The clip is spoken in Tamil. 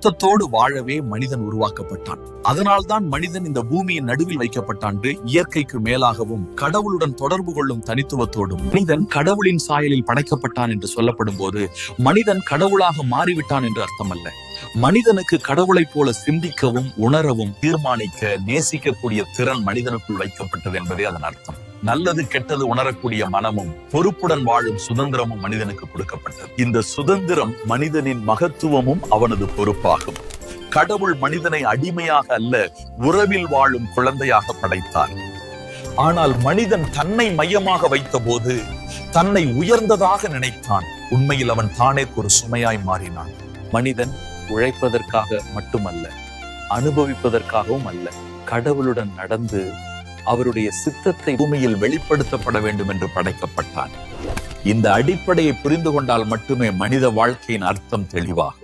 அர்த்தத்தோடு வாழவே மனிதன் உருவாக்கப்பட்டான். அதனால்தான் மனிதன் இந்த பூமியின் நடுவில் வைக்கப்பட்டான். இயற்கைக்கு மேலாகவும் கடவுளுடன் தொடர்பு கொள்ளும் தனித்துவத்தோடும் மனிதன் கடவுளின் சாயலில் படைக்கப்பட்டான் என்று சொல்லப்படும் போது மனிதன் கடவுளாக மாறிவிட்டான் என்று அர்த்தமல்ல. மனிதனுக்கு கடவுளைப் போல சிந்திக்கவும் உணரவும் தீர்மானிக்க நேசிக்கக்கூடிய திறன் மனிதனுக்குள் வைக்கப்பட்டது என்பதே அதன் அர்த்தம். நல்லது கெட்டது உணரக்கூடிய மனமும் பொறுப்புடன் வாழும் சுதந்திரமும் மனிதனுக்கு கொடுக்கப்பட்டது. இந்த சுதந்திரம் மனிதனின் மகத்துவமும் அவனது பொறுப்பாகும். கடவுள் மனிதனை அடிமையாக அல்ல, உறவில் வாழும் குழந்தையாக படைத்தார். ஆனால் மனிதன் தன்னை மையமாக வைத்த போது தன்னை உயர்ந்ததாக நினைத்தான். உண்மையில் அவன் தானே ஒரு சுமையாய் மாறினான். மனிதன் உழைப்பதற்காக மட்டுமல்ல, அனுபவிப்பதற்காகவும் அல்ல, கடவுளுடன் நடந்து அவருடைய சித்தத்தை பூமியில் வெளிப்படுத்தப்பட வேண்டும் என்று படைக்கப்பட்டான். இந்த அடிப்படையை புரிந்து கொண்டால் மட்டுமே மனித வாழ்க்கையின் அர்த்தம் தெளிவாகும்.